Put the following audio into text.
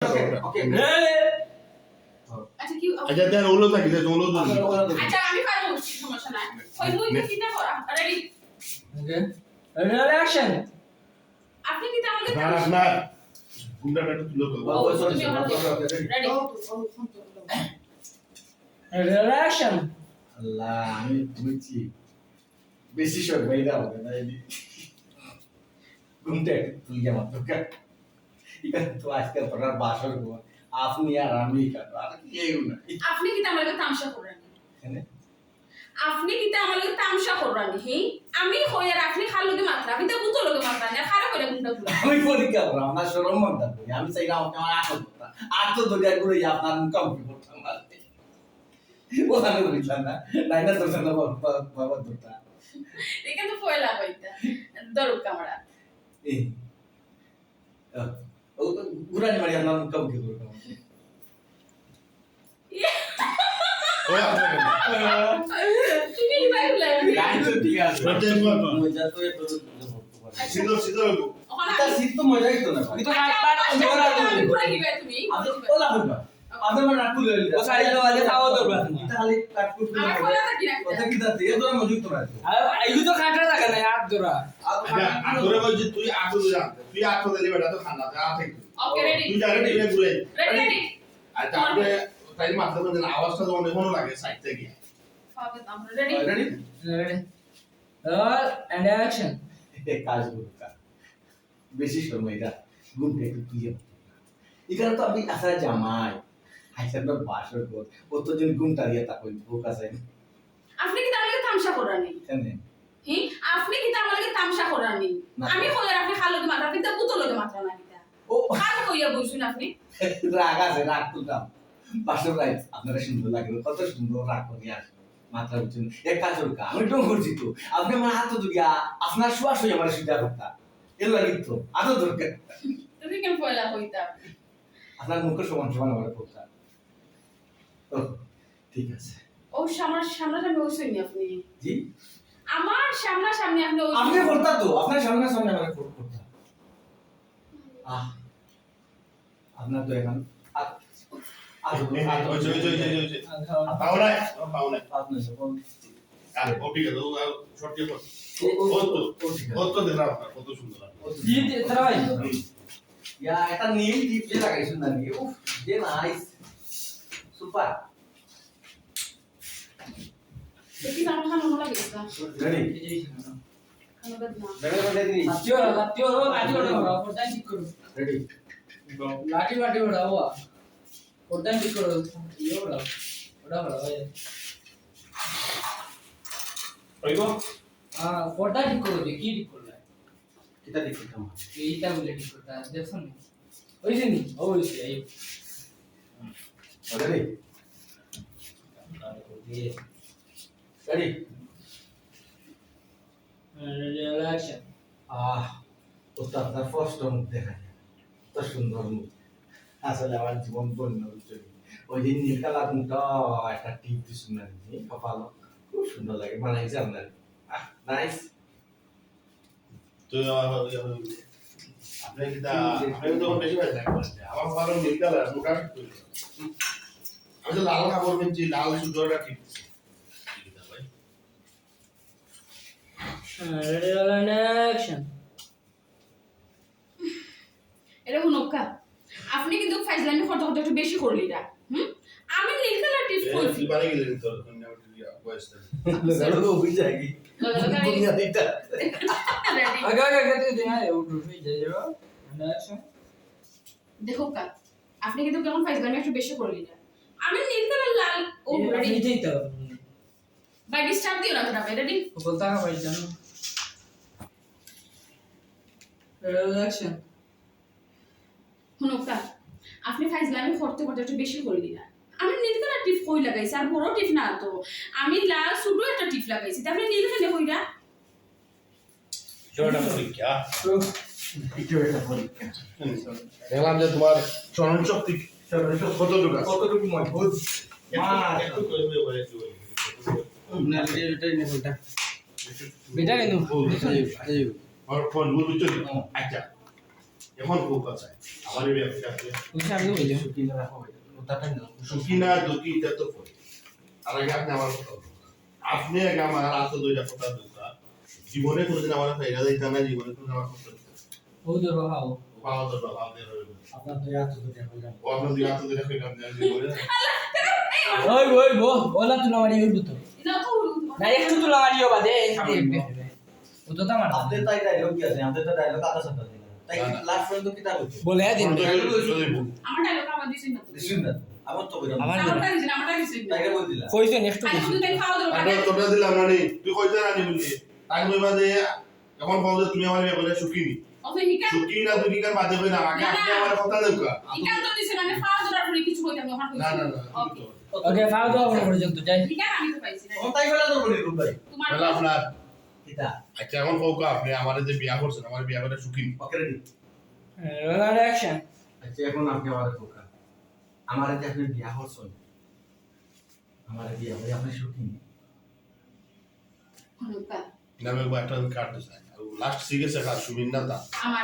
ওকে আচ্ছা কি আচ্ছা দেন ওলো থাকি দেন ওলো তো আচ্ছা আমি পারবো সমস্যা নাই ওই মুই কি না করা রেডি ওকে রেডি অ্যাকশন আপনি কি তাহলে না না গুন্ডাটা একটু তুলো তো রেডি রেডি অ্যাকশন আল্লাহ আমি বুঝছি বেশি সব বাইরে হবে না এই ঘুমতে তুই আমার তো এটা তো আজকাল তোরা বাসর গো আপনি আর আমি কাটো আর কেউ না আপনি কি তাহলে তামসা করেন এখানে আপনি কি তাহলে তামসা করেন হি আমি হই আর আপনি খালুকে মাত্রা আমি তো বুতো লোকে মাত্রা না খারাপ করে গুন্ডা গুলা আমি পরীক্ষা করব আমার শরম মন্দ করি আমি চাই না আমার আটো দরিয়া করে আপনার মুকাম কি করতাম মারতে ও আমি বুঝলাম না নাইনা তো না বাবা দুটা এখানে তো পয়লা হইতা দরুক কামড়া এই ও গুরানি মারি আপনার মুকাম কি করতাম ওই আপনাকে তুমি কি বাইরে গান তো ঠিক আছে রোটেট করব মজা তো এত সিধা সিধা এটা শীত তো মজাই তো না তুই তো কাটবার জোরা দিবি ঘুরে গিয়ে তুমি আপনি ওলা হইবা আপনি মানে রাখু লইলে ও সাইড ওয়ালে খাওয়া দরবা তুমি এটা খালি কাট করতে আমার কলা থাকি না কথা কি দাতে এ তোরা মজুদ তো রাখো আইগু তো কাটরা লাগে না হাত ধরা আদরে বলছি তুই আটো জানতে তুই আটো দিলি বেটা তো খানা দে আতে ওকে রেডি তুই জায়গা টিপে ঘুরে রেডি আচ্ছা আপনি তাই মাথা মধ্যে আওয়াজটা যখন এখনো লাগে সাইড থেকে ফাবে আমরা ready ready ready and action এ কাজ করুক বেশি সময় এটা ঘুমতে একটু তুই এখানে তো আপনি আসা জামাই হাইসার না বাসর কর কতজন ঘুমটা দিয়ে তা কই ভোক আছে আপনি কি তাহলে তামসা করানি কেনে হি আপনি কি তাহলে তামসা করানি আমি হই আর আপনি খালুকে মাত্রা আপনি তো বুতো লোকে মাত্রা না কিটা ও খাল কইয়া বইছুন আপনি রাগ আছে রাগ তুলতাম বাসর রাইট আপনারা সুন্দর লাগলো কত সুন্দর রাগ করে আসলো মাত্রা বুঝছেন এক কাজ করুক আমি তো করছি তো আপনি আমার হাত তো দিয়া আপনার শুয়া শুয়ে আমার সুবিধা করতা এর লাগি তো আদর দরকার তুমি কেন পয়লা হইতা আপনার মুখে সমান সমান আমার করতা ও ঠিক আছে ও সামনাসামনি হইছেন আপনি জি আমার সামনাসামনি আপনি আপনি করতা তো আপনার সামনে সামনে আমার করতা আপনার তো এখন ওই পাওনা পাওনা আপনার যখন আর ওপি গেল শর্টকে কর ও তো দেনা কত সুন্দর জি তারা ভাই ইয়া এটা নীল টিপ যে লাগাইছেন না নিয়ে উফ যে নাইস সুপার দেখি আমার খানো লাগে এটা রেডি খানো বাদ না রেডি সাথীও কাটি ওড়া পড়তা ঠিক করো রেডি লাঠি লাঠি ওড়া ওয়া পড়তা ঠিক করো ইয়ে ওড়া ওড়া ভাই ওইগো পড়তা ঠিক করো কি ঠিক করলা কিটা দেখতাম এইটা বলে ঠিক করতা দেখছ না ওইছে নি ওইছে এই রেডি রেডি রিল্যাক্সন ওস্তাদ আপনার ফার্স্ট মুখ দেখা যায় কত সুন্দর মুখ আসলে আমার জীবন বন্য ওই দিন নীল কালার মুখটা একটা টিপ দিচ্ছেন না কপাল খুব সুন্দর লাগে বানাইছে আপনার নাইস তো আপনি কি আপনি তো বেশি ভাই আমার ভালো মেডিকেল আর মোটা আমি তো লাল কাপড় কিনছি লাল সুতোটা ঠিক ভাই রেডি অ্যান্ড অ্যাকশন এটা হুনকা আপনি কিন্তু ফাইজলামি করতে করতে একটু বেশি করলি না আমি নীল কালার টিপ করছি বাড়ি গেলেন তো বয়সটা লাগলো বুঝা কি দুনিয়া দিটা রেডি আগে আগে আগে তুই হ্যাঁ উঠো হয়ে যাই যাও অ্যান্ড অ্যাকশন দেখো কা আপনি কিন্তু কেমন ফাইজলামি একটু বেশি করলি না আমি নীল কালার লাল ও রেডি নিজেই তো বাই ডিস্টার্ব দিও না তোরা রেডি বলতা কা ভাই জানো রিল্যাক্সন হুনকা আপনি ফাইজলামি করতে করতে একটু বেশি করলি না আমি নীল কালার টিপ কই লাগাইছি আর বড় টিপ না তো আমি লাল ছোট একটা টিপ লাগাইছি তারপরে নীল কেন কইরা জোড়া পরীক্ষা একটু এটা পরীক্ষা দেখলাম যে তোমার স্মরণ শক্তি কতটুকু আছে কতটুকু মজবুত একটু করবে বলে না এটা নেই এটা বেটা কেন আর ফোন বুঝছো আচ্ছা এখন কোকা চাই আমারই বিয়ে করতে আপনি বুঝছি আমি বলি সুকিনা রাখো ওটাটা না সুখী না দুঃখী এটা তো পরে আর আগে আপনি আমার কথা বলুন। আপনি আগে আমার হাতে দুইটা কথা দুটা জীবনে কোনোদিন আমার ফাইদা দিতে না জীবনে কোনোদিন আমার কথা দিতে ও তোর বাবা ও বাবা তো বাবা দিয়ে রইল আপনার তো এত দুটো হইলাম ও আপনার দুই হাতে দুইটা কইলাম না জীবনে ওই ওই বলা তুলা মারি ওই বুতো এটা তো না একটু তুলা মারিও বাদে ও তো আমার আপনাদের তাই ডায়লগ কি আছে আমাদের তো ডায়লগ আদা সাদা দিলা তাই লাস্ট পর্যন্ত কি তা হচ্ছে বলে দিন আমার ডায়লগ আমার দিছেন না তো দিছুন না আমার তো কইরাম আমার আমারটা দিছেন আমারটা দিছেন না তাইকে বল দিলা কইছে নেক্সট আরে শুধু তাই খাওয়া দাওয়া আমরা তোমরা দিলাম না নি তুই কইতে রানি বললি তাই কইবা যে এখন বলতে তুমি আমার বিয়ে করে সুখী নি ওকে হিকা সুখী না তুমি কার বাদে কই না আগে আপনি আমার কথা দেউকা হিকা তো দিছেন আমি খাওয়া দাওয়ার পরে কিছু কইতাম না ওখানে না না না ওকে ওকে ফাও দাও বলে পর্যন্ত যাই হিকা আমি তো পাইছি না কোন তাই কইলা তো বলি রূপ ভাই তোমার তাহলে আপনার কিটা আচ্ছা এখন কৌকা আপনি আমার যে বিয়া করছেন আমার বিয়া করে সুখী নি ওকে রেডি রোনাল্ডো অ্যাকশন আচ্ছা এখন আপনি আমারে কোকা আমারে যে আপনি বিয়া করছেন আমারে বিয়া হই আপনি সুখী হনুকা নামে একটা কার্ড আছে লাস্ট সিগেছে কাজ সুবিন না তা আমার